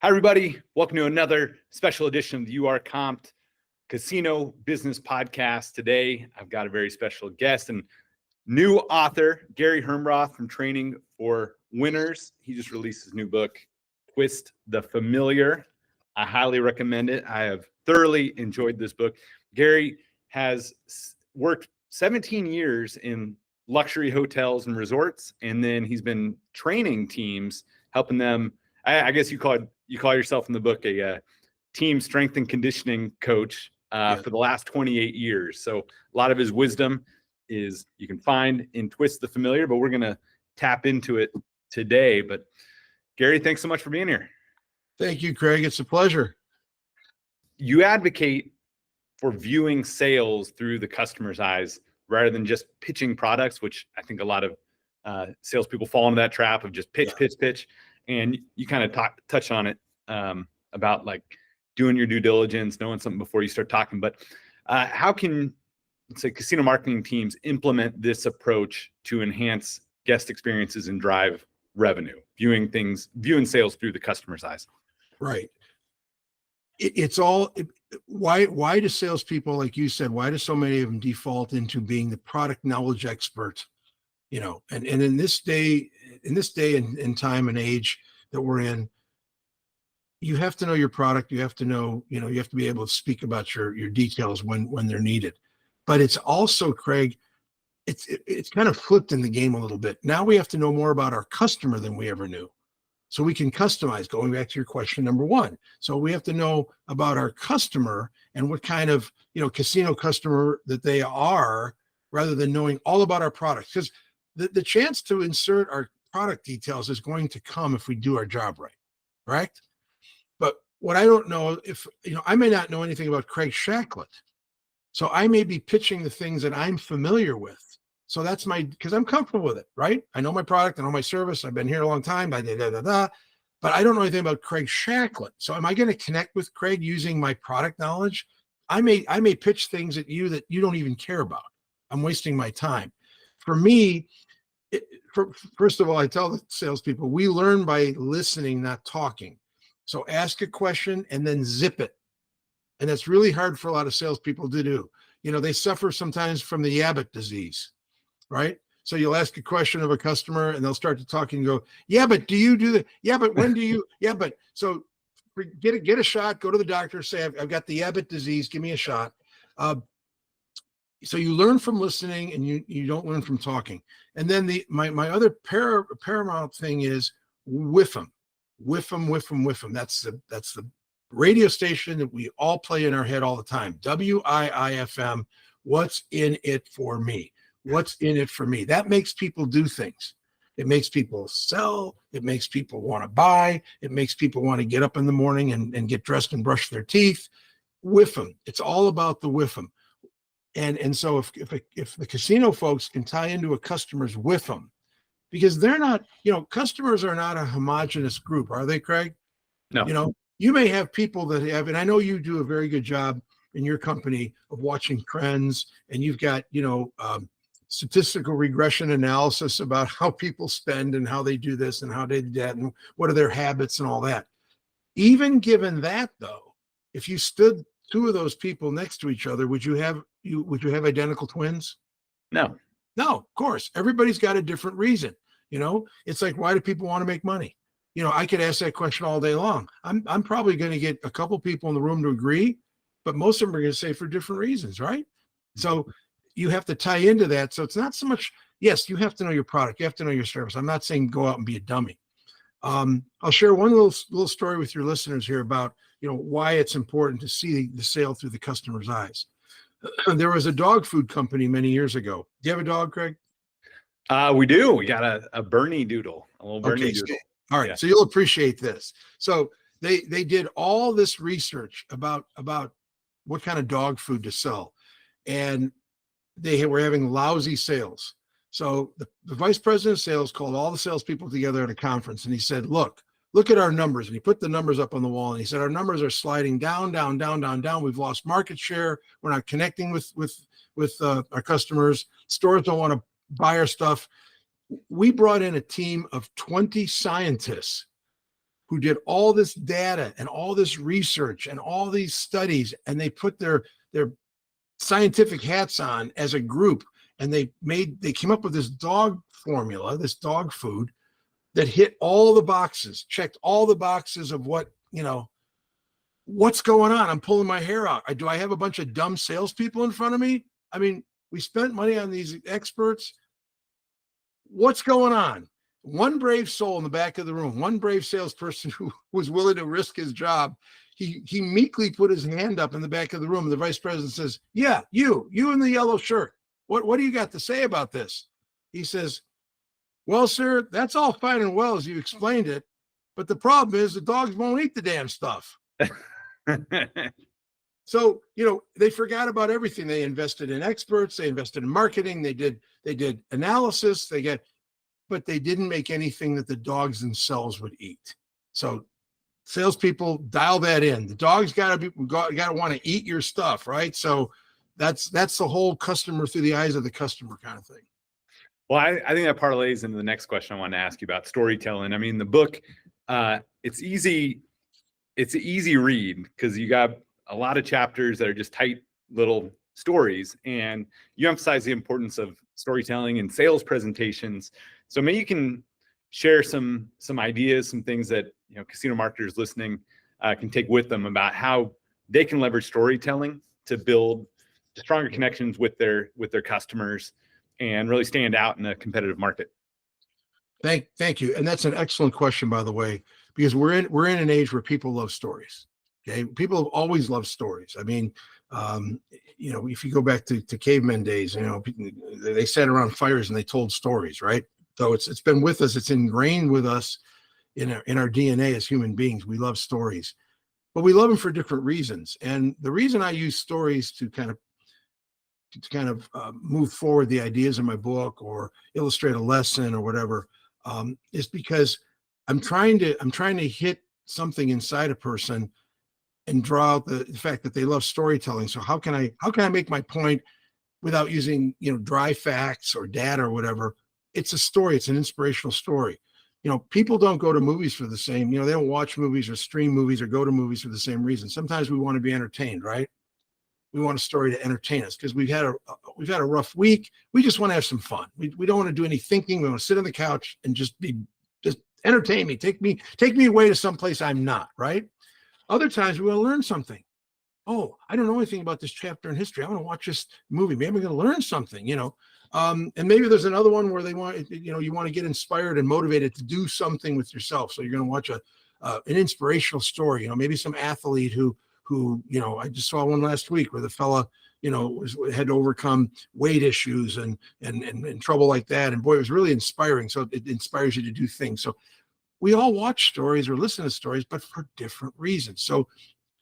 Hi, everybody. Welcome to another special edition of the URComped Casino Business Podcast. Today, I've got a very special guest and new author, Gary Hernbroth from Training for Winners. He just released his new book, Twist the Familiar. I highly recommend it. I have thoroughly enjoyed this book. Gary has worked 17 years in luxury hotels and resorts, and then he's been training teams, helping them. I guess you call yourself in the book a team strength and conditioning coach for the last 28 years. So a lot of his wisdom is you can find in Twist the Familiar, but we're going to tap into it today. But Gary, thanks so much for being here. Thank you, Craig. It's a pleasure. You advocate for viewing sales through the customer's eyes rather than just pitching products, which I think a lot of salespeople fall into that trap of just pitch. And you kind of touch on it about like doing your due diligence, knowing something before you start talking. But how can, let's say, casino marketing teams implement this approach to enhance guest experiences and drive revenue, viewing sales through the customer's eyes? Right. Why do salespeople, like you said, why do so many of them default into being the product knowledge expert? You know, and in this day and time and age that we're in, you have to know your product. You have to know, you have to be able to speak about your details when they're needed. But it's also, Craig, it's kind of flipped in the game a little bit. Now we have to know more about our customer than we ever knew. So we can customize, going back to your question number one. So we have to know about our customer and what kind of, casino customer that they are, rather than knowing all about our products. Because the chance to insert our product details is going to come if we do our job right, correct? But what I don't know, I may not know anything about Craig Shacklett. So I may be pitching the things that I'm familiar with. So that's because I'm comfortable with it, right? I know my product, I know my service, I've been here a long time, but I don't know anything about Craig Shacklett. So am I going to connect with Craig using my product knowledge? I may pitch things at you that you don't even care about. I'm wasting my time. For me, first of all, I tell the salespeople, we learn by listening, not talking. So ask a question and then zip it. And that's really hard for a lot of salespeople to do. They suffer sometimes from the Abbott disease, right? So you'll ask a question of a customer and they'll start to talk and go, yeah, but do you do that? Yeah, but when do you? Yeah, but so get a shot, go to the doctor, say, I've got the Abbott disease, give me a shot. So you learn from listening and you don't learn from talking. And then my other paramount thing is whiff them. That's the radio station that we all play in our head all the time. WIIFM. What's in it for me? What's in it for me? That makes people do things. It makes people sell. It makes people want to buy. It makes people want to get up in the morning and get dressed and brush their teeth. Whiff them. It's all about the whiff them. And so if the casino folks can tie into a customer's whiff them, because they're not, customers are not a homogenous group, are they, Craig? No. You may have people that have, and I know you do a very good job in your company of watching trends, and you've got, statistical regression analysis about how people spend and how they do this and how they do that and what are their habits and all that. Even given that, though, if you stood two of those people next to each other, would you have identical twins? No, of course. Everybody's got a different reason. It's like, why do people want to make money? I could ask that question all day long. I'm probably going to get a couple people in the room to agree, but most of them are going to say for different reasons, right? So you have to tie into that. So it's not so much, yes, you have to know your product. You have to know your service. I'm not saying go out and be a dummy. I'll share one little story with your listeners here about, why it's important to see the sale through the customer's eyes. There was a dog food company many years ago. Do you have a dog, Craig? We do. We got a Bernie doodle, a little Bernie doodle. All right. Yeah. So you'll appreciate this. So they did all this research about what kind of dog food to sell. And they were having lousy sales. So the vice president of sales called all the salespeople together at a conference, and he said, look at our numbers. And he put the numbers up on the wall, and he said, our numbers are sliding down. We've lost market share. We're not connecting with our customers. Stores don't want to buy our stuff. We brought in a team of 20 scientists who did all this data and all this research and all these studies, and they put their scientific hats on as a group, and they came up with this dog formula, this dog food that hit all the boxes, checked all the boxes of what, what's going on. I'm pulling my hair out. Do I have a bunch of dumb salespeople in front of me? I mean, we spent money on these experts. What's going on? One brave soul in the back of the room, one brave salesperson who was willing to risk his job. He meekly put his hand up in the back of the room. And the vice president says, "Yeah, you in the yellow shirt. What do you got to say about this?" He says, "Well, sir, that's all fine and well as you explained it, but the problem is the dogs won't eat the damn stuff." So, they forgot about everything. They invested in experts, they invested in marketing, they did analysis, but they didn't make anything that the dogs themselves would eat. So salespeople, dial that in. The dogs gotta want to eat your stuff, right? So that's the whole customer through the eyes of the customer kind of thing. Well, I think that parlays into the next question I want to ask you about storytelling. I mean, the book, it's an easy read because you got a lot of chapters that are just tight little stories, and you emphasize the importance of storytelling and sales presentations. So maybe you can share some ideas, some things that casino marketers listening can take with them about how they can leverage storytelling to build stronger connections with their customers and really stand out in a competitive market. Thank you. And that's an excellent question, by the way, because we're in an age where people love stories. Okay. People have always loved stories. I mean, if you go back to caveman days, they sat around fires and they told stories, right? So it's been with us. It's ingrained with us in our DNA as human beings. We love stories, but we love them for different reasons. And the reason I use stories to kind of move forward the ideas in my book or illustrate a lesson or whatever is because I'm trying to hit something inside a person and draw out the fact that they love storytelling. So how can I make my point without using dry facts or data or whatever? It's a story. It's an inspirational story. People don't go to movies for the same. They don't watch movies or stream movies or go to movies for the same reason. Sometimes we want to be entertained, right? We want a story to entertain us because we've had a rough week. We just want to have some fun. We don't want to do any thinking. We want to sit on the couch and just entertain me. Take me away to someplace I'm not, right? Other times we want to learn something. Oh, I don't know anything about this chapter in history. I want to watch this movie. Maybe I'm going to learn something, and maybe there's another one where you want to get inspired and motivated to do something with yourself. So you're going to watch an inspirational story, maybe some athlete who I just saw one last week where the fella, had to overcome weight issues and trouble like that. And boy, it was really inspiring. So it inspires you to do things. So we all watch stories or listen to stories, but for different reasons. So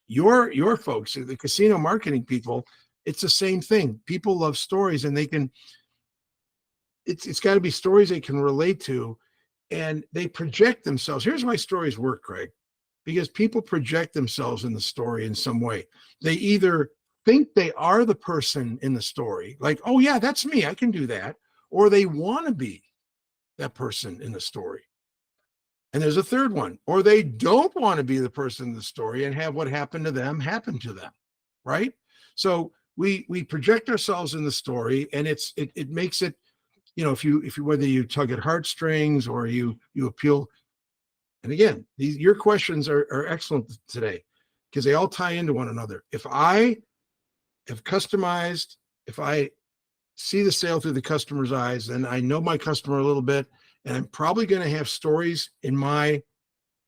your folks, the casino marketing people, it's the same thing. People love stories, and it's got to be stories they can relate to, and they project themselves. Here's why stories work, Craig, because people project themselves in the story in some way. They either think they are the person in the story, like, oh yeah, that's me, I can do that, or they want to be that person in the story. And there's a third one, or they don't want to be the person in the story and have what happened to them happen to them, right? So we project ourselves in the story, and it makes it, if you whether you tug at heartstrings or you appeal. And again, your questions are excellent today because they all tie into one another. If I have customized, if I see the sale through the customer's eyes, then I know my customer a little bit. And I'm probably going to have stories in my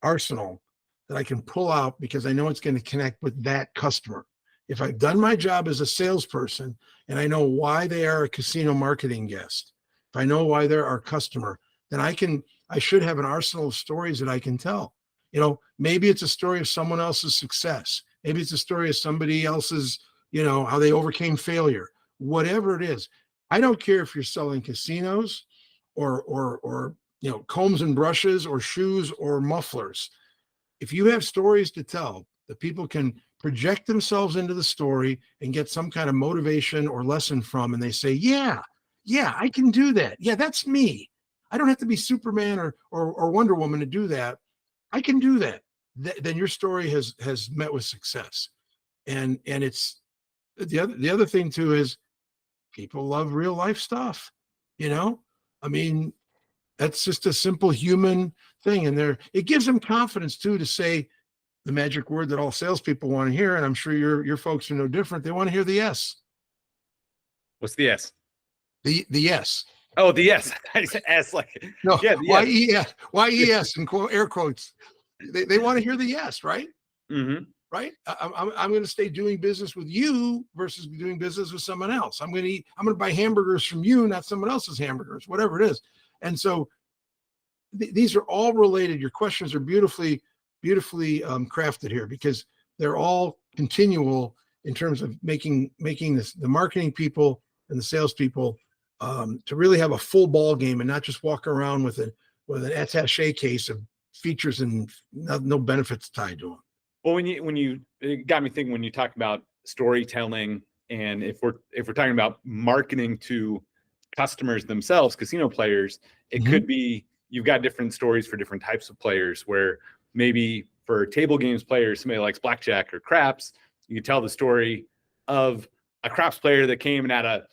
arsenal that I can pull out because I know it's going to connect with that customer. If I've done my job as a salesperson and I know why they are a casino marketing guest, if I know why they're our customer, then I should have an arsenal of stories that I can tell. Maybe it's a story of someone else's success. Maybe it's a story of somebody else's, how they overcame failure, whatever it is. I don't care if you're selling casinos or combs and brushes or shoes or mufflers. If you have stories to tell that people can project themselves into the story and get some kind of motivation or lesson from, and they say, yeah, I can do that. Yeah, that's me. I don't have to be Superman or Wonder Woman to do that. I can do that. Then your story has met with success. And it's the other thing too is people love real life stuff. You know, I mean, that's just a simple human thing, and it gives them confidence too to say the magic word that all salespeople want to hear. And I'm sure your folks are no different. They want to hear the yes. What's the S? The yes. Oh, the yes. I said S, like, No, yeah, the yes. Y-E-S in air quotes. They want to hear the yes, right? Mm-hmm. Right? I'm going to stay doing business with you versus doing business with someone else. I'm going to buy hamburgers from you, not someone else's hamburgers, whatever it is. And so these are all related. Your questions are beautifully crafted here because they're all continual in terms of making this, the marketing people and the salespeople to really have a full ball game and not just walk around with an attaché case of features and no benefits tied to them. Well, it got me thinking when you talk about storytelling, and if we're talking about marketing to customers themselves, casino players, it could be you've got different stories for different types of players. Where maybe for table games players, somebody likes blackjack or craps, you tell the story of a craps player that came and had a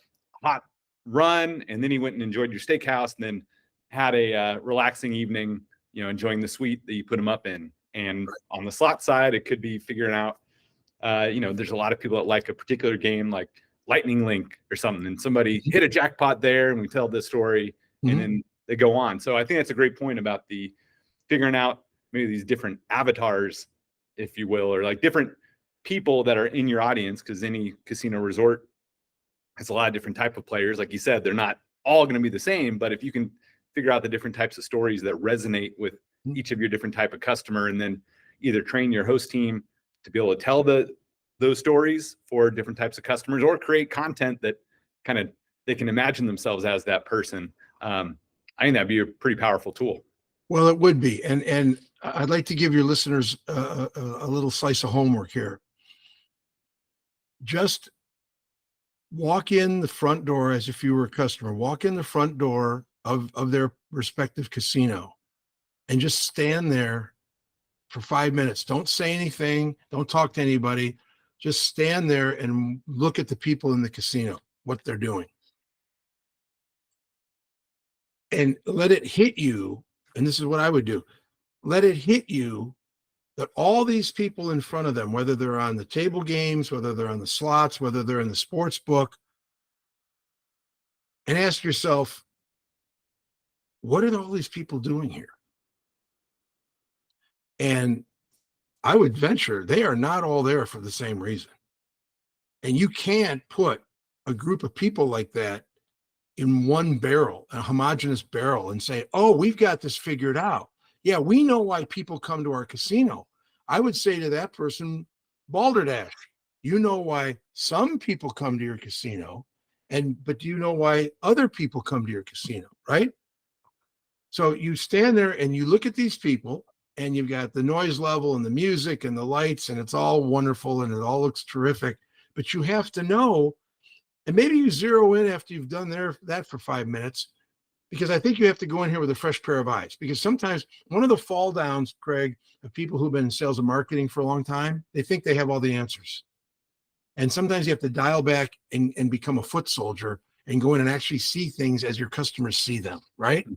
hot run, and then he went and enjoyed your steakhouse, and then had a relaxing evening, enjoying the suite that you put him up in. And on the slot side, it could be figuring out, there's a lot of people that like a particular game like Lightning Link or something, and somebody hit a jackpot there, and we tell this story, and then they go on. So I think that's a great point about the figuring out maybe these different avatars, if you will, or like different people that are in your audience, because any casino resort has a lot of different type of players. Like you said, they're not all going to be the same, but if you can figure out the different types of stories that resonate with each of your different type of customer, and then either train your host team to be able to tell those stories for different types of customers, or create content that kind of they can imagine themselves as that person. I think that'd be a pretty powerful tool. Well, it would be. And I'd like to give your listeners a little slice of homework here. Just walk in the front door as if you were a customer. Walk in the front door of their respective casino and just stand there for 5 minutes. Don't say anything. Don't talk to anybody. Just stand there and look at the people in the casino, what they're doing. And let it hit you. And this is what I would do. Let it hit you that all these people in front of them, whether they're on the table games, whether they're on the slots, whether they're in the sports book, and ask yourself, what are all these people doing here? And I would venture they are not all there for the same reason. And you can't put a group of people like that in one barrel, a homogeneous barrel, and say, oh, we've got this figured out. Yeah, we know why people come to our casino. I would say to that person, balderdash, you know why some people come to your casino, but do you know why other people come to your casino, right? So you stand there and you look at these people, and you've got the noise level and the music and the lights, and it's all wonderful and it all looks terrific. But you have to know, and maybe you zero in after you've done that for 5 minutes, because I think you have to go in here with a fresh pair of eyes. Because sometimes one of the fall downs, Craig, of people who've been in sales and marketing for a long time, they think they have all the answers. And sometimes you have to dial back and become a foot soldier and go in and actually see things as your customers see them, right?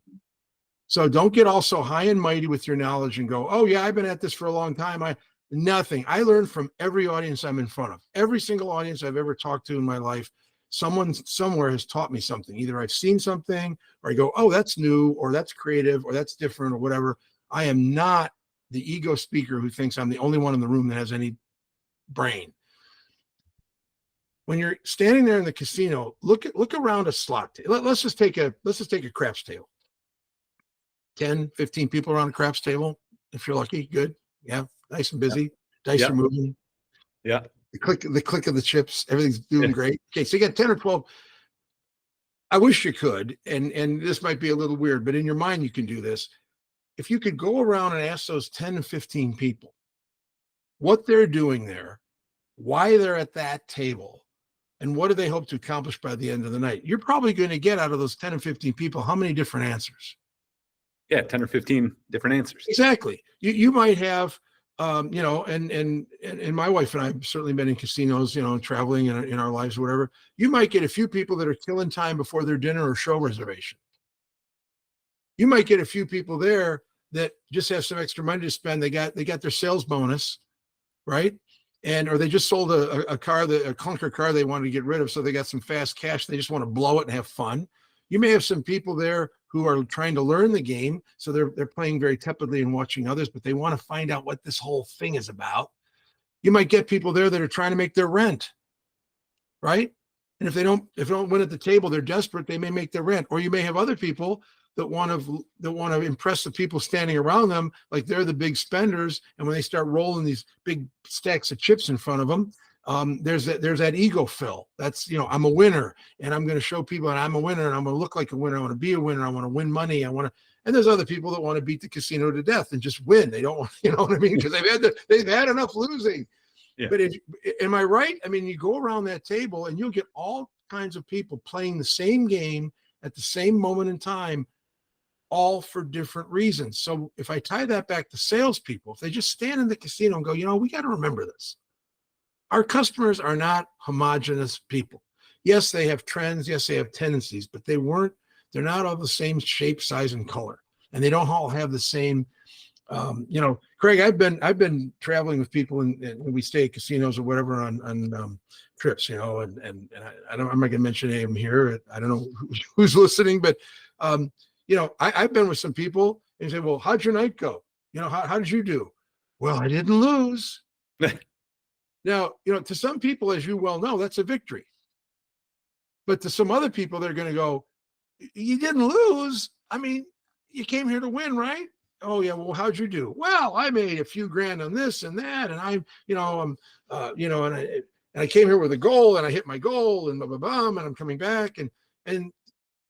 So don't get all so high and mighty with your knowledge and go, oh yeah, I've been at this for a long time. Nothing. I learn from every audience I'm in front of. Every single audience I've ever talked to in my life, someone somewhere has taught me something. Either I've seen something, or I go, oh, that's new, or that's creative, or that's different, or whatever. I am not the ego speaker who thinks I'm the only one in the room that has any brain. When you're standing there in the casino, look around a slot table. Let's just take a craps table. 10, 15 people around a craps table. If you're lucky, good. Yeah, nice and busy. Dice are moving. Yeah. The click of the chips, everything's doing great. Okay, so you got 10 or 12. I wish you could, and this might be a little weird, but in your mind you can do this. If you could go around and ask those 10 to 15 people what they're doing there, why they're at that table, and what do they hope to accomplish by the end of the night, you're probably going to get out of those 10 and 15 people how many different answers. Yeah, 10 or 15 different answers. Exactly. You might have, and my wife and I have certainly been in casinos, traveling in our lives or whatever. You might get a few people that are killing time before their dinner or show reservation. You might get a few people there that just have some extra money to spend. They got their sales bonus, right? Or they just sold a car, a clunker car they wanted to get rid of, so they got some fast cash. They just want to blow it and have fun. You may have some people there who are trying to learn the game, so they're playing very tepidly and watching others, but they want to find out what this whole thing is about. You might get people there that are trying to make their rent, right? And if they don't win at the table, they're desperate. They may make their rent. Or you may have other people that want to impress the people standing around them, like they're the big spenders. And when they start rolling these big stacks of chips in front of them, there's that ego fill. That's, I'm a winner, and I'm going to show people that I'm a winner, and I'm going to look like a winner. I want to be a winner. I want to win money. And there's other people that want to beat the casino to death and just win. They don't want, you know what I mean? Because they've had enough losing. Yeah. But am I right? I mean, you go around that table and you'll get all kinds of people playing the same game at the same moment in time, all for different reasons. So if I tie that back to salespeople, if they just stand in the casino and go, we got to remember this. Our customers are not homogenous people. Yes, they have trends. Yes, they have tendencies, but they're not all the same shape, size, and color. And they don't all have the same, Craig, I've been traveling with people and we stay at casinos or whatever on trips, and I'm not going to mention any of them here. I don't know who's listening, but, I've been with some people and say, well, how'd your night go? How did you do? Well, I didn't lose. Now, to some people, as you well know, that's a victory. But to some other people, they're going to go, you didn't lose. I mean, you came here to win, right? Oh yeah. Well, how'd you do? Well, I made a few grand on this and that. And I came here with a goal and I hit my goal and blah, blah, blah, and I'm coming back and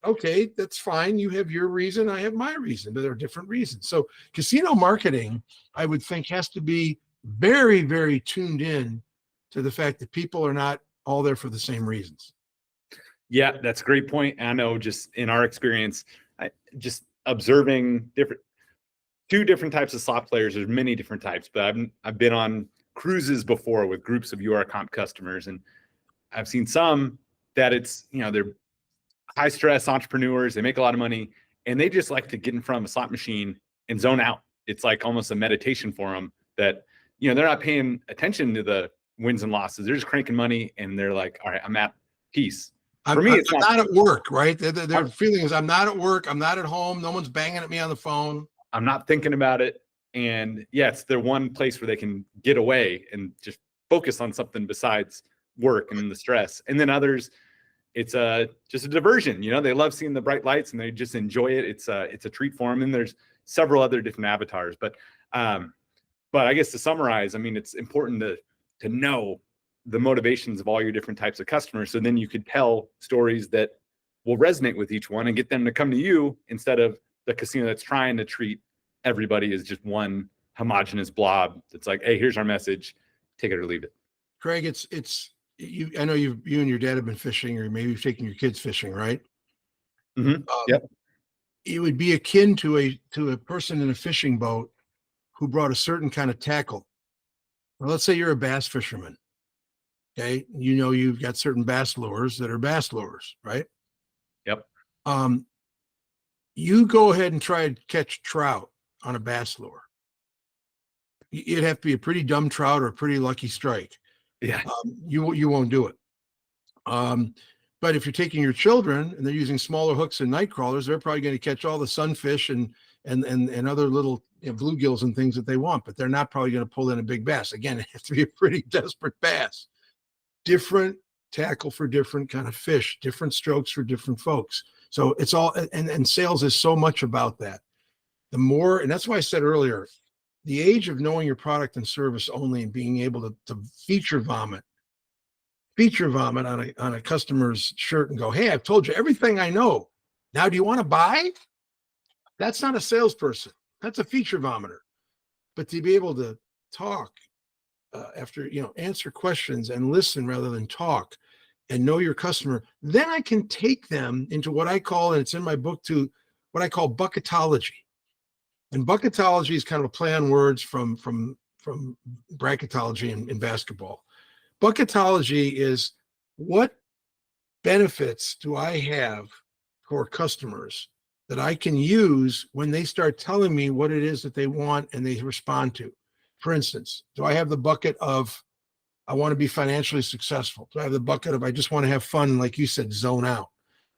okay, that's fine. You have your reason. I have my reason, but there are different reasons. So casino marketing, I would think, has to be very, very tuned in to the fact that people are not all there for the same reasons. Yeah, that's a great point. I know just in our experience, just observing two different types of slot players. There's many different types, but I've been on cruises before with groups of URComped customers, and I've seen some that it's, they're high stress entrepreneurs. They make a lot of money, and they just like to get in front of a slot machine and zone out. It's like almost a meditation for them that, they're not paying attention to the wins and losses. They're just cranking money, and they're like, all right, I'm at peace. For me, it's not at work, right? Their feeling is, I'm not at work. I'm not at home. No one's banging at me on the phone. I'm not thinking about it. And yeah, it's their one place where they can get away and just focus on something besides work and the stress. And then others, it's just a diversion. They love seeing the bright lights and they just enjoy it. It's a treat for them. And there's several other different avatars. But I guess to summarize, I mean, it's important to know the motivations of all your different types of customers. So then you could tell stories that will resonate with each one and get them to come to you instead of the casino that's trying to treat everybody as just one homogenous blob. That's like, hey, here's our message, take it or leave it. Craig, it's you. I know you and your dad have been fishing, or maybe you've taken your kids fishing, right? Mm-hmm. Yep. It would be akin to a person in a fishing boat who brought a certain kind of tackle. Well, let's say you're a bass fisherman. Okay, you've got certain bass lures that are bass lures, right? Yep. You go ahead and try to catch trout on a bass lure. It'd have to be a pretty dumb trout or a pretty lucky strike. Yeah. You won't do it. But if you're taking your children and they're using smaller hooks and night crawlers, they're probably going to catch all the sunfish and other little bluegills and things that they want, but they're not probably going to pull in a big bass. Again, it has to be a pretty desperate bass. Different tackle for different kind of fish, different strokes for different folks. So it's all, and sales is so much about that. The more, and that's why I said earlier, the age of knowing your product and service only and being able to feature vomit on a customer's shirt and go, hey, I've told you everything I know. Now, do you want to buy? That's not a salesperson. That's a feature vomiter. But to be able to talk after, answer questions and listen rather than talk and know your customer, then I can take them into what I call, and it's in my book too, what I call bucketology. And bucketology is kind of a play on words from bracketology in basketball. Bucketology is, what benefits do I have for customers that I can use when they start telling me what it is that they want and they respond to? For instance, do I have the bucket of, I want to be financially successful? Do I have the bucket of, I just want to have fun, like you said, zone out?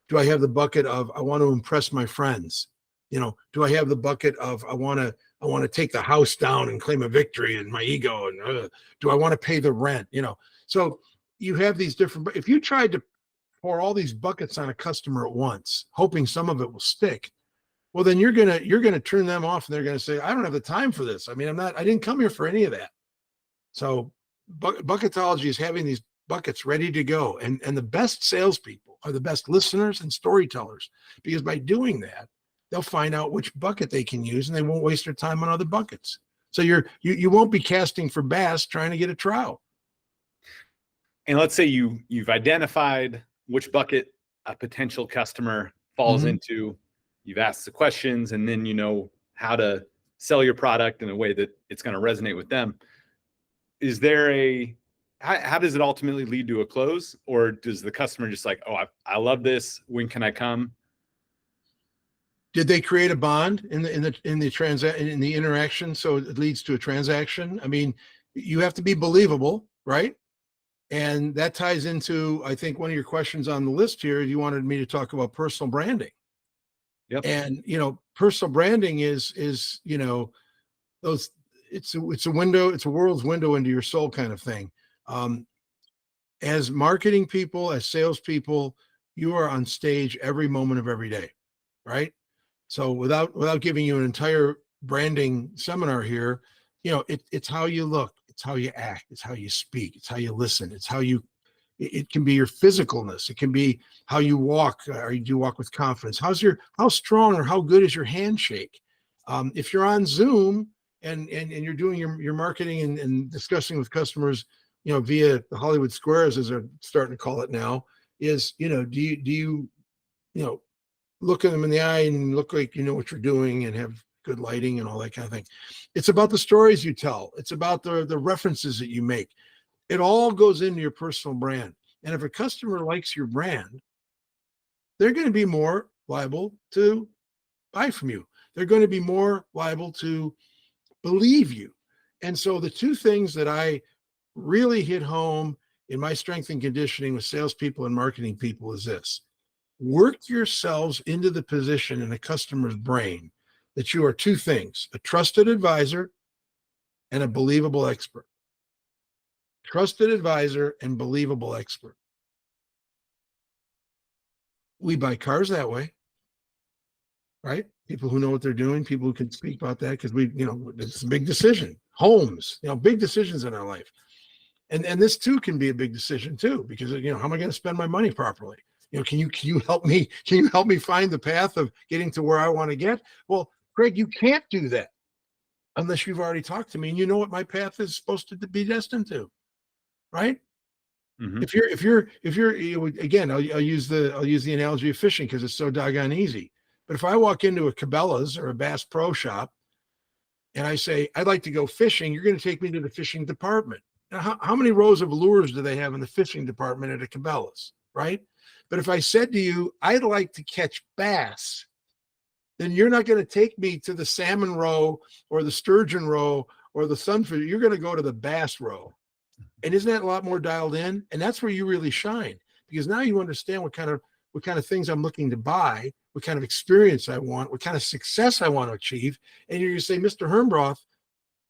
Do I have the bucket of, I want to impress my friends? Do I have the bucket of, I want to take the house down and claim a victory and my ego? And do I want to pay the rent? So you have these different, if you tried to pour all these buckets on a customer at once, hoping some of it will stick, well, then you're gonna turn them off, and they're gonna say, I don't have the time for this. I mean, I didn't come here for any of that. So bucketology is having these buckets ready to go. And the best salespeople are the best listeners and storytellers, because by doing that, they'll find out which bucket they can use, and they won't waste their time on other buckets. So you won't be casting for bass trying to get a trout. And let's say you've identified which bucket a potential customer falls into. You've asked the questions, and then you know how to sell your product in a way that it's going to resonate with them. Is there how does it ultimately lead to a close, or does the customer just like, oh, I love this, when can I come? Did they create a bond in the interaction so it leads to a transaction? I mean, you have to be believable, right? And that ties into, I think, one of your questions on the list here. You wanted me to talk about personal branding. Yep. And personal branding is those. It's a window. It's a world's window into your soul, kind of thing. As marketing people, as salespeople, you are on stage every moment of every day, right? So without giving you an entire branding seminar here, it's how you look, it's how you act, it's how you speak, it's how you listen, it's how you. It can be your physicalness. It can be how you walk. Or you do walk with confidence. How strong or how good is your handshake? If you're on Zoom and you're doing your marketing and discussing with customers, via the Hollywood Squares, as they're starting to call it now, is, do you look at them in the eye and look like you know what you're doing and have good lighting and all that kind of thing. It's about the stories you tell. It's about the references that you make. It all goes into your personal brand. And if a customer likes your brand, they're going to be more liable to buy from you. They're going to be more liable to believe you. And so the two things that I really hit home in my strength and conditioning with salespeople and marketing people is this: work yourselves into the position in a customer's brain that you are two things: a trusted advisor and a believable expert. Trusted advisor and believable expert. We buy cars that way, right? People who know what they're doing, people who can speak about that, because it's a big decision. Homes, big decisions in our life. And this too can be a big decision too, because how am I going to spend my money properly? Can you help me? Can you help me find the path of getting to where I want to get? Well, Craig, you can't do that unless you've already talked to me and you know what my path is supposed to be destined to. Right? Mm-hmm. If you're again, I'll use the analogy of fishing because it's so doggone easy. But if I walk into a Cabela's or a Bass Pro Shop and I say, I'd like to go fishing, you're going to take me to the fishing department. Now, how many rows of lures do they have in the fishing department at a Cabela's, right? But if I said to you, I'd like to catch bass, then you're not going to take me to the salmon row or the sturgeon row or the sunfish. You're going to go to the bass row. And isn't that a lot more dialed in? And that's where you really shine, because now you understand what kind of things I'm looking to buy, what kind of experience I want, what kind of success I want to achieve. And you're going to say, Mr. Hernbroth,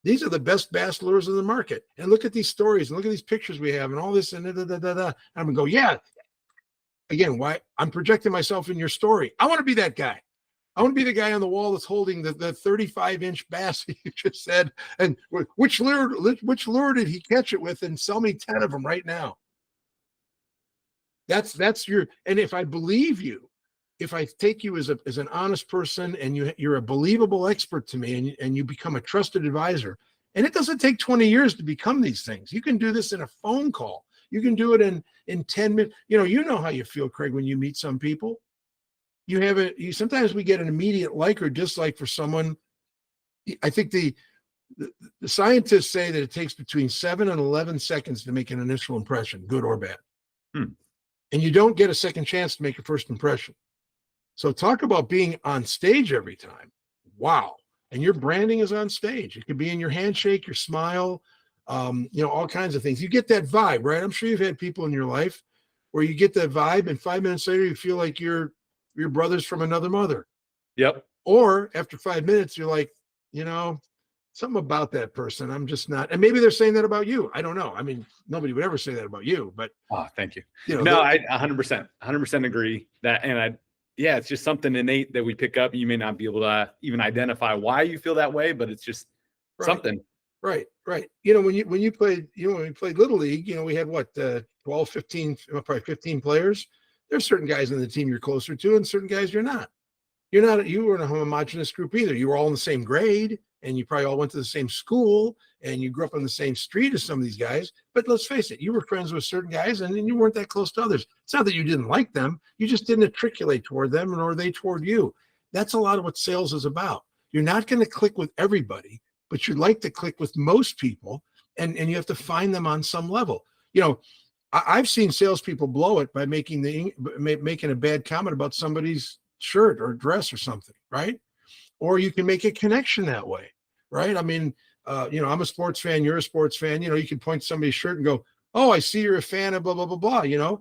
these are the best bass lures in the market. And look at these stories and look at these pictures we have and all this and da, da, da, da. And I'm going to go, yeah. Again, why? I'm projecting myself in your story. I want to be that guy. I want to be the guy on the wall that's holding the 35-inch bass you just said. And which lure did he catch it with? And sell me 10 of them right now. That's your. And if I believe you, if I take you as an honest person and you're a believable expert to me and you become a trusted advisor, and it doesn't take 20 years to become these things. You can do this in a phone call. You can do it in 10 minutes. You know how you feel, Craig, when you meet some people. Sometimes we get an immediate like or dislike for someone I think the scientists say that it takes between 7 and 11 seconds to make an initial impression, good or bad. Hmm. And you don't get a second chance to make a first impression. So talk about being on stage every time. Wow. And your branding is on stage. It could be in your handshake, your smile, all kinds of things. You get that vibe, right? I'm sure you've had people in your life where you get that vibe, and 5 minutes later, you feel like you're brothers from another mother. Yep. Or after 5 minutes, you're like, something about that person, I'm just not. And maybe they're saying that about you. I don't know. I mean, nobody would ever say that about you, but thank you. No, I 100% agree that. And it's just something innate that we pick up. You may not be able to even identify why you feel that way, but it's just something. Right. When we played Little League, we had 12, 15, probably 15 players. There's certain guys on the team you're closer to, and certain guys you're not. You were in a homogenous group either. You were all in the same grade, and you probably all went to the same school, and you grew up on the same street as some of these guys. But let's face it, you were friends with certain guys, and then you weren't that close to others. It's not that you didn't like them. You just didn't matriculate toward them, nor they toward you. That's a lot of what sales is about. You're not going to click with everybody, but you'd like to click with most people, and you have to find them on some level. I've seen salespeople blow it by making a bad comment about somebody's shirt or dress or something, right? Or you can make a connection that way, right? I mean, I'm a sports fan, you're a sports fan. You can point to somebody's shirt and go, "Oh, I see you're a fan of blah blah blah blah."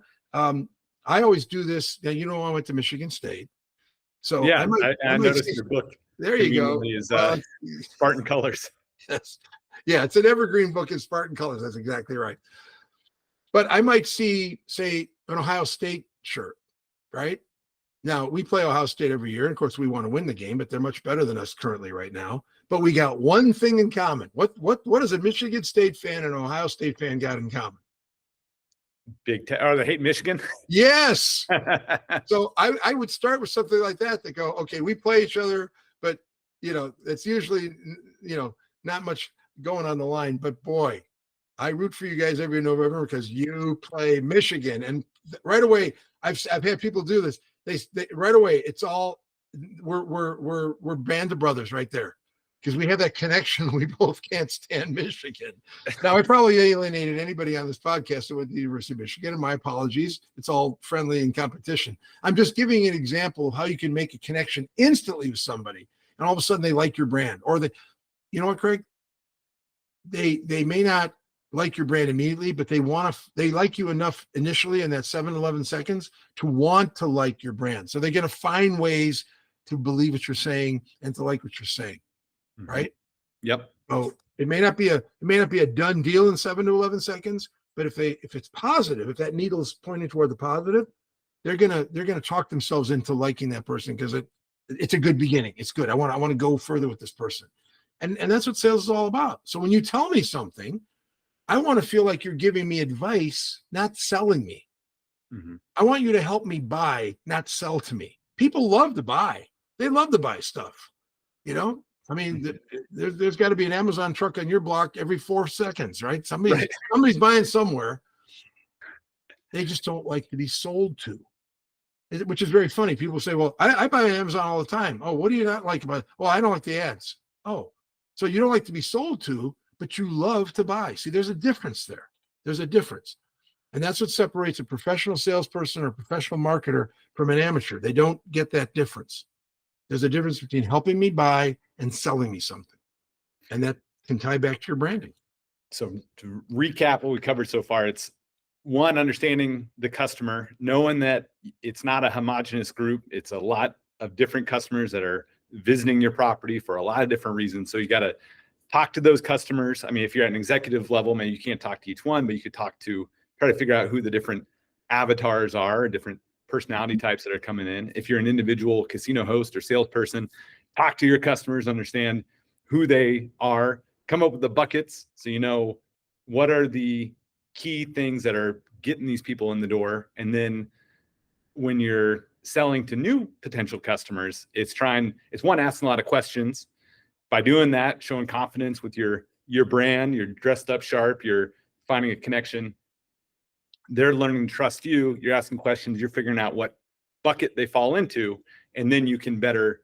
I always do this. I went to Michigan State, so yeah, I noticed your book. There you go. Is Spartan Colors. Yes, yeah, it's an evergreen book in Spartan Colors. That's exactly right. But I might see, say, an Ohio State shirt, right? Now, we play Ohio State every year. And of course, we want to win the game, but they're much better than us currently right now. But we got one thing in common. What does a Michigan State fan and an Ohio State fan got in common? They hate Michigan? Yes. So I would start with something like that to go, okay, we play each other, but, it's usually, not much going on the line. But, boy, I root for you guys every November because you play Michigan. And right away, I've had people do this. They right away, it's all we're band of brothers right there because we have that connection. We both can't stand Michigan. Now, I probably alienated anybody on this podcast who went to the University of Michigan, and my apologies. It's all friendly and competition. I'm just giving an example of how you can make a connection instantly with somebody, and all of a sudden they like your brand, or you know what, Craig? They may not like your brand immediately, but they like you enough initially in that 7-11 seconds to want to like your brand. So they're going to find ways to believe what you're saying and to like what you're saying. Mm-hmm. Right. Yep. So it may not be a done deal in 7 to 11 seconds, but if it's positive, if that needle is pointing toward the positive, they're going to talk themselves into liking that person because it's a good beginning. It's good. I want to go further with this person. And that's what sales is all about. So when you tell me something, I want to feel like you're giving me advice, not selling me. Mm-hmm. I want you to help me buy, not sell to me. People love to buy. They love to buy stuff. I mean, there's got to be an Amazon truck on your block every 4 seconds, right? Somebody's buying somewhere. They just don't like to be sold to, which is very funny. People say, well, I buy on Amazon all the time. Oh, what do you not like about it? Well, I don't like the ads. Oh, so you don't like to be sold to, but you love to buy. See, there's a difference there. There's a difference. And that's what separates a professional salesperson or a professional marketer from an amateur. They don't get that difference. There's a difference between helping me buy and selling me something. And that can tie back to your branding. So to recap what we covered so far, it's one, understanding the customer, knowing that it's not a homogenous group. It's a lot of different customers that are visiting your property for a lot of different reasons. So you got to talk to those customers. I mean, if you're at an executive level, maybe you can't talk to each one, but you could try to figure out who the different avatars are, different personality types that are coming in. If you're an individual casino host or salesperson, talk to your customers, understand who they are, come up with the buckets so you know what are the key things that are getting these people in the door. And then when you're selling to new potential customers, it's one, asking a lot of questions. By doing that, showing confidence with your brand, you're dressed up sharp, you're finding a connection. They're learning to trust you. You're asking questions. You're figuring out what bucket they fall into, and then you can better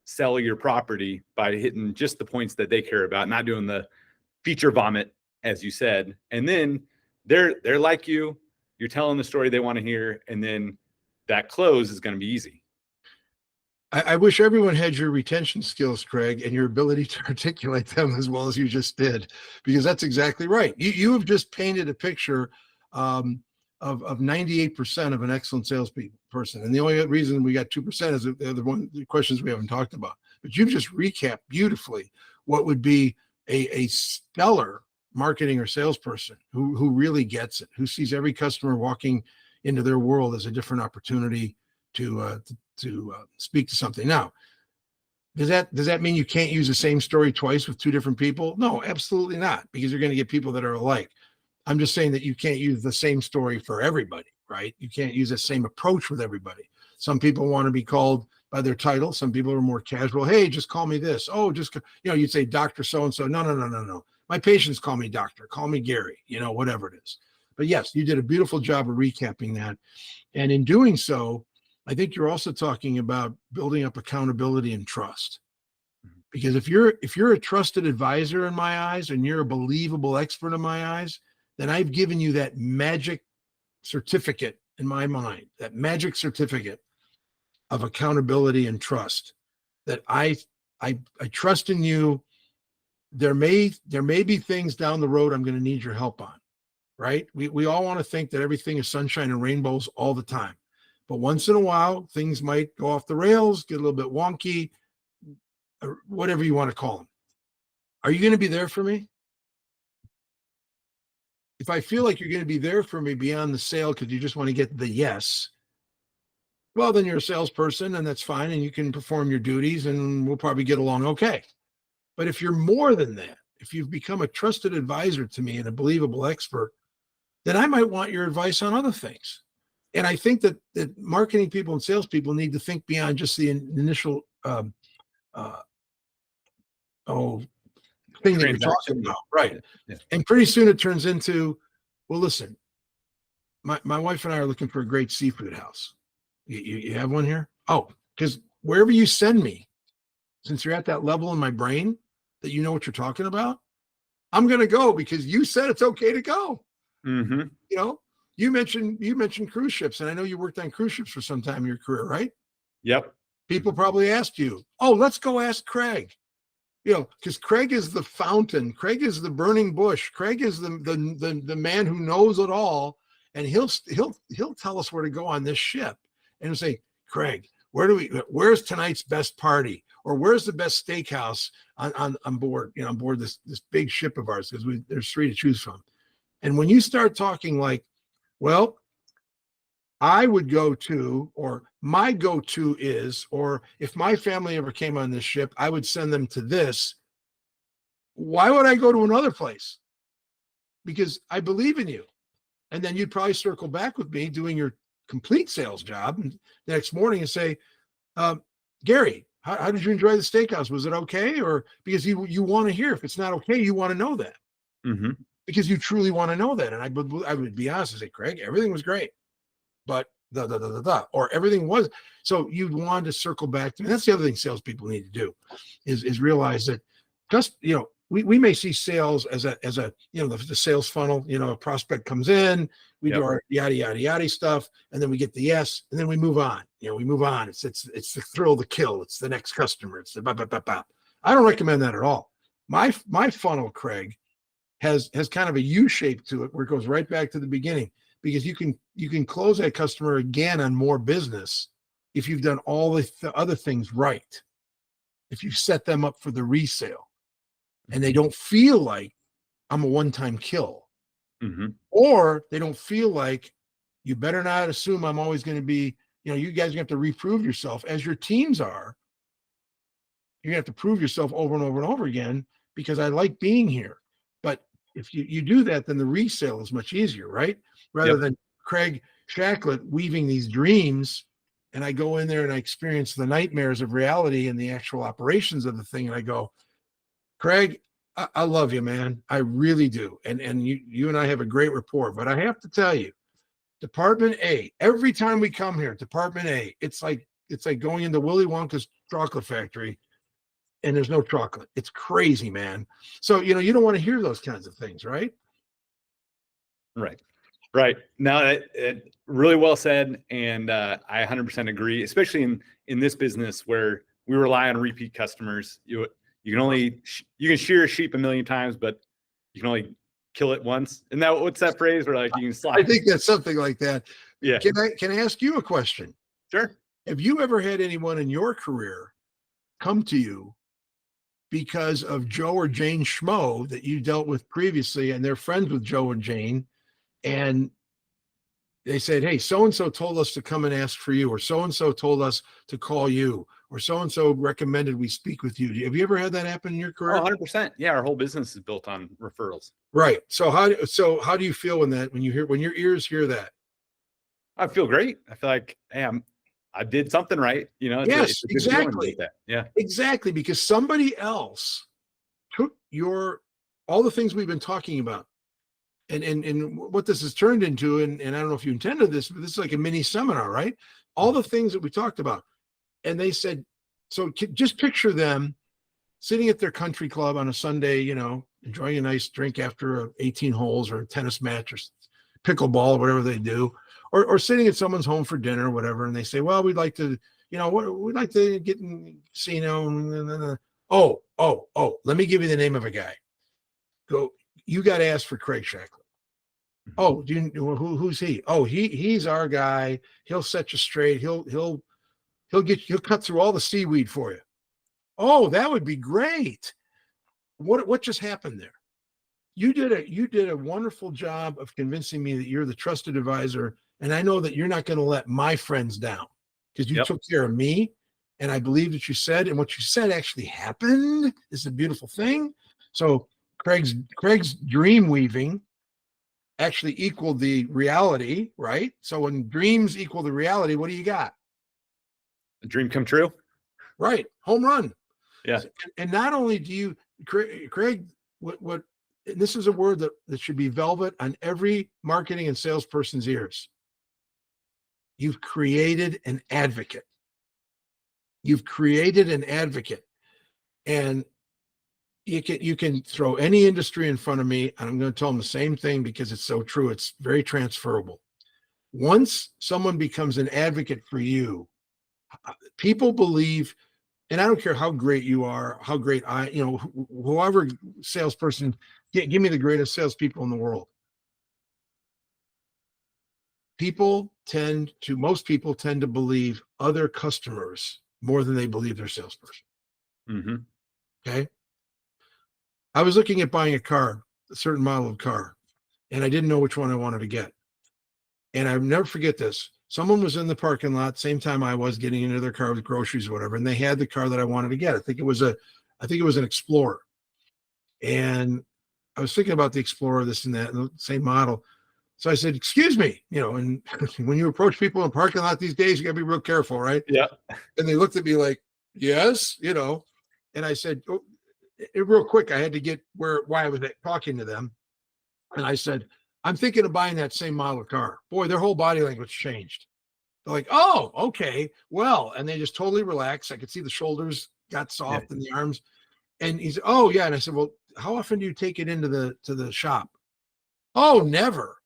sell your property by hitting just the points that they care about, not doing the feature vomit, as you said. And then they're like you, you're telling the story they want to hear, and then that close is going to be easy. I wish everyone had your retention skills, Craig, and your ability to articulate them as well as you just did, because that's exactly right. You have just painted a picture of 98% of an excellent salesperson. And the only reason we got 2% is the questions we haven't talked about. But you've just recapped beautifully what would be a stellar marketing or salesperson who really gets it, who sees every customer walking into their world as a different opportunity to speak to something. Now, does that mean you can't use the same story twice with two different people? No, absolutely not, because you're going to get people that are alike. I'm just saying that you can't use the same story for everybody, right? You can't use the same approach with everybody. Some people want to be called by their title. Some people are more casual. Hey, just call me this. Oh, just, you'd say Dr. So-and-so. No. My patients call me doctor. Call me Gary, whatever it is. But yes, you did a beautiful job of recapping that. And in doing so, I think you're also talking about building up accountability and trust. Because if you're a trusted advisor in my eyes and you're a believable expert in my eyes, then I've given you that magic certificate in my mind, that magic certificate of accountability and trust, that I trust in you. There may be things down the road I'm going to need your help on, right? We all want to think that everything is sunshine and rainbows all the time. But once in a while, things might go off the rails, get a little bit wonky, or whatever you want to call them. Are you going to be there for me? If I feel like you're going to be there for me beyond the sale because you just want to get the yes, well, then you're a salesperson and that's fine. And you can perform your duties and we'll probably get along okay. But if you're more than that, if you've become a trusted advisor to me and a believable expert, then I might want your advice on other things. And I think that marketing people and salespeople need to think beyond just the initial thing that you're talking about, right? Yeah. And pretty soon it turns into, well, listen, my wife and I are looking for a great seafood house. You have one here? Oh, because wherever you send me, since you're at that level in my brain that you know what you're talking about, I'm going to go because you said it's okay to go. Mm-hmm. You mentioned cruise ships, and I know you worked on cruise ships for some time in your career, right? Yep. People probably asked you, oh, let's go ask Craig. Because Craig is the fountain. Craig is the burning bush. Craig is the man who knows it all, and he'll tell us where to go on this ship. And he'll say, Craig, where's tonight's best party, or where's the best steakhouse on board? On board this big ship of ours, because there's 3 to choose from. And when you start talking like, well, I would go to, or my go-to is, or if my family ever came on this ship, I would send them to this. Why would I go to another place? Because I believe in you. And then you'd probably circle back with me doing your complete sales job the next morning and say, Gary, how did you enjoy the steakhouse? Was it okay? Or because you want to hear, if it's not okay, you want to know that. Mm-hmm. Because you truly want to know that. And I would be honest and say, Craig, everything was great. But or everything was. So you'd want to circle back to, and that's the other thing salespeople need to do is realize that just, we may see sales as a the sales funnel. A prospect comes in, we do our yada yada yada stuff, and then we get the yes, and then we move on. We move on. It's the thrill, the kill. It's the next customer. It's the bop, bop, bop, bop. I don't recommend that at all. My funnel, Craig, has kind of a U shape to it where it goes right back to the beginning, because you can close that customer again on more business if you've done all the other things right. If you set them up for the resale, and they don't feel like I'm a one-time kill, mm-hmm. or they don't feel like, you better not assume I'm always going to be, you guys are going to have to reprove yourself as your teams are. You're going to have to prove yourself over and over and over again because I like being here. But if you do that, then the resale is much easier, right? Rather than Craig Shacklett weaving these dreams, and I go in there and I experience the nightmares of reality and the actual operations of the thing, and I go, Craig, I love you, man. I really do. And you and I have a great rapport. But I have to tell you, Department A, every time we come here, Department A, it's like going into Willy Wonka's chocolate factory and there's no chocolate. It's crazy, man. So, you don't want to hear those kinds of things, right? Right. Right. No, it really well said. And I 100% agree, especially in this business where we rely on repeat customers. You can shear a sheep a million times, but you can only kill it once. And what's that phrase where like you can slide? I think that's something like that. Yeah. Can I ask you a question? Sure. Have you ever had anyone in your career come to you because of Joe or Jane Schmo that you dealt with previously, and they're friends with Joe and Jane, and they said, hey, so-and-so told us to come and ask for you, or so-and-so told us to call you, or so-and-so recommended we speak with you. Have you ever had that happen in your career? 100%. Yeah. Our whole business is built on referrals. Right. So how do you feel when your ears hear that? I feel great. I feel like, hey, I did something right. Yes, it's a good feeling to exactly. get that. Yeah. Exactly. Because somebody else took all the things we've been talking about. And what this has turned into, and I don't know if you intended this, but this is like a mini seminar, right? All the things that we talked about. And they said, so just picture them sitting at their country club on a Sunday, enjoying a nice drink after 18 holes or a tennis match or pickleball or whatever they do, or sitting at someone's home for dinner or whatever. And they say, well, we'd like to, we'd like to get in the casino. Oh, let me give you the name of a guy. You got to ask for Craig Shacklett. Oh, who's he? Oh, he's our guy. He'll set you straight. He'll cut through all the seaweed for you. Oh, that would be great. What just happened there? You did a wonderful job of convincing me that you're the trusted advisor, and I know that you're not going to let my friends down because you took care of me, and I believe what you said, and what you said actually happened. Is a beautiful thing. So Craig's dream weaving actually equaled the reality, right? So when dreams equal the reality, what do you got? A dream come true. Right. Home run. Yeah. And not only do you, Craig, what and this is a word that should be velvet on every marketing and salesperson's ears. You've created an advocate. You've created an advocate. And you can throw any industry in front of me, and I'm going to tell them the same thing because it's so true. It's very transferable. Once someone becomes an advocate for you, people believe, and I don't care how great you are, how great whoever salesperson, give me the greatest salespeople in the world. Most people tend to believe other customers more than they believe their salesperson. Mm-hmm. Okay. I was looking at buying a certain model of car, and I didn't know which one I wanted to get. And I'll never forget this. Someone was in the parking lot, same time I was, getting into their car with groceries or whatever, and they had the car that I wanted to get. I think it was an Explorer. And I was thinking about the Explorer, this and that, and the same model. So I said, excuse me, and when you approach people in the parking lot these days, you gotta be real careful, right? Yeah. And they looked at me like, yes, and I said, real quick, I had to get why I was talking to them. And I said, I'm thinking of buying that same model of car. Boy, their whole body language changed. They're like, oh, okay, well, and they just totally relaxed. I could see the shoulders got soft and the arms. And he said, oh yeah. And I said, well, how often do you take it into the shop? Oh, never.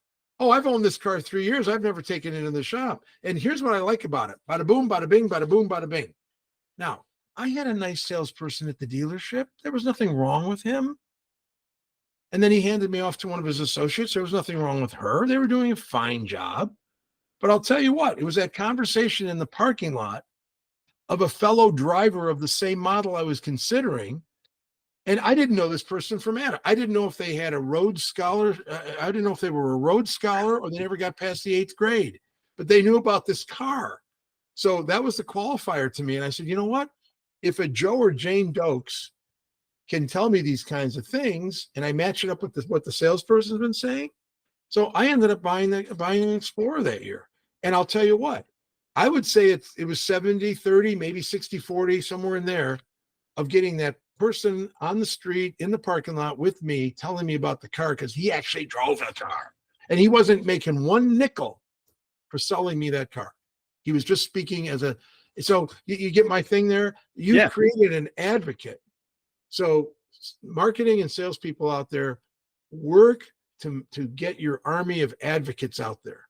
Oh, I've owned this car 3 years. I've never taken it into the shop. And here's what I like about it. Bada boom, bada bing, bada boom, bada bing. Now, I had a nice salesperson at the dealership. There was nothing wrong with him. And then he handed me off to one of his associates. There was nothing wrong with her. They were doing a fine job. But I'll tell you what, it was that conversation in the parking lot of a fellow driver of the same model I was considering. And I didn't know this person from Adam. I didn't know if they had a Rhodes Scholar. I didn't know if they were a Rhodes Scholar or they never got past the 8th grade. But they knew about this car. So that was the qualifier to me. And I said, you know what? If a Joe or Jane Dokes can tell me these kinds of things, and I match it up with what the salesperson's been saying. So I ended up buying an Explorer that year. And I'll tell you what, I would say it was 70-30, maybe 60-40, somewhere in there, of getting that person on the street in the parking lot with me telling me about the car, because he actually drove the car. And he wasn't making one nickel for selling me that car. He was just speaking as So you get my thing there. You've Yeah. created an advocate. So marketing and salespeople out there, work to get your army of advocates out there,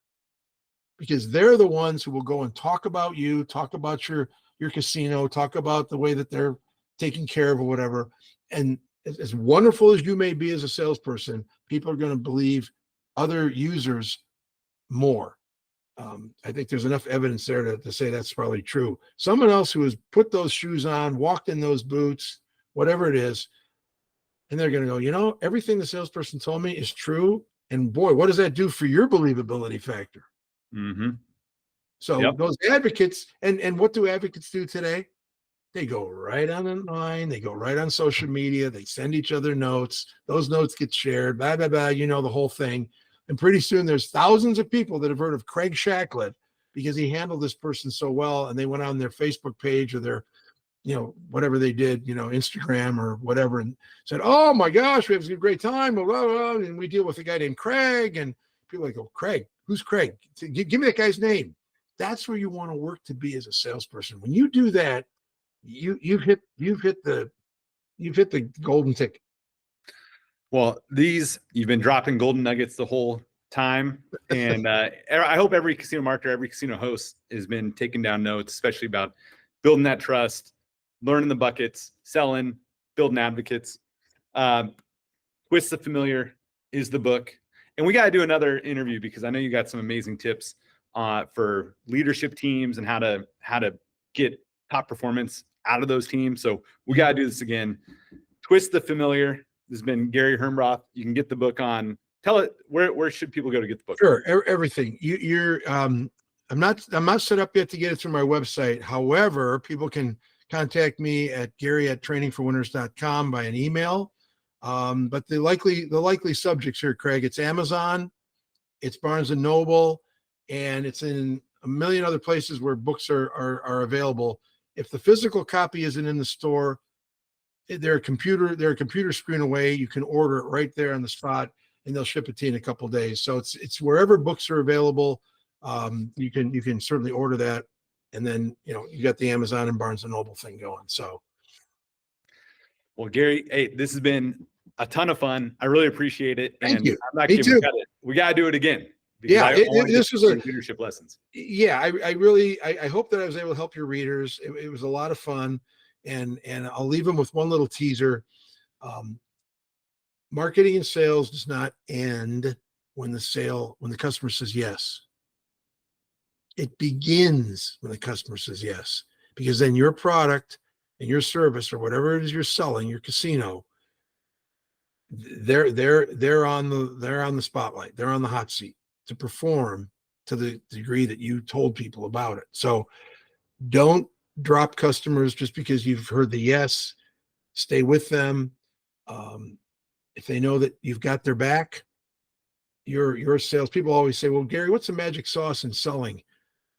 because they're the ones who will go and talk about you, talk about your casino, talk about the way that they're taking care of or whatever. And as wonderful as you may be as a salesperson, people are going to believe other users more. I think there's enough evidence there to say that's probably true. Someone else who has put those shoes on, walked in those boots, whatever it is, and they're going to go, everything the salesperson told me is true. And boy, what does that do for your believability factor? Mm-hmm. So those advocates, and what do advocates do today? They go right online, they go right on social media, they send each other notes, those notes get shared, blah, blah, blah, the whole thing. And pretty soon there's thousands of people that have heard of Craig Shacklett because he handled this person so well, and they went on their Facebook page or their, whatever they did, Instagram or whatever, and said, oh my gosh, we have a great time, blah, blah, blah, and we deal with a guy named Craig, and people like, oh, Craig, who's Craig? Give me that guy's name. That's where you want to work to be as a salesperson. When you do that, you've hit the golden ticket. Well, you've been dropping golden nuggets the whole time. And I hope every casino marketer, every casino host has been taking down notes, especially about building that trust, learning the buckets, selling, building advocates. Twist the Familiar is the book. And we got to do another interview because I know you got some amazing tips for leadership teams and how to get top performance out of those teams. So we got to do this again. Twist the Familiar. This has been Gary Hernbroth. You can get the book on. Tell it where should people go to get the book? Sure, everything. I'm not set up yet to get it through my website. However, people can contact me at gary@trainingforwinners.com by an email. But the likely subjects here, Craig, it's Amazon, it's Barnes and Noble, and it's in a million other places where books are available. If the physical copy isn't in the store, they're a computer screen away. You can order it right there on the spot, and they'll ship it to you in a couple of days. So it's wherever books are available. You can certainly order that, and then you got the Amazon and Barnes and Noble thing going. So, well, Gary, hey, this has been a ton of fun. I really appreciate it. Thank you. I'm not Me giving too. credit. We got to do it again. Yeah, this was leadership lessons. Yeah, I hope that I was able to help your readers. It was a lot of fun, and I'll leave them with one little teaser. Marketing and sales does not end when the customer says yes. It begins when the customer says yes, because then your product and your service or whatever it is you're selling, your casino, they're on the spotlight, they're on the hot seat to perform to the degree that you told people about it. So don't drop customers just because you've heard the yes. Stay with them. If they know that you've got their back, your sales people always say, well, Gary, what's the magic sauce in selling?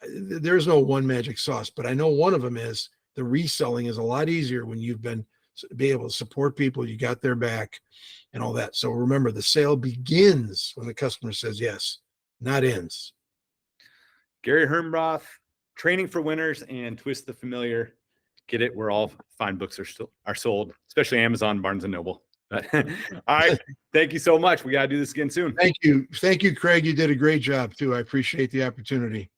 There's no one magic sauce, but I know one of them is the reselling is a lot easier when you've been able to support people, you got their back and all that. So remember, the sale begins when the customer says yes, not ends. Gary Hernbroth, Training for Winners and Twist the Familiar. Get it where all fine books are sold, especially Amazon, Barnes and Noble. All right. Thank you so much. We got to do this again soon. Thank you, Craig. You did a great job too. I appreciate the opportunity.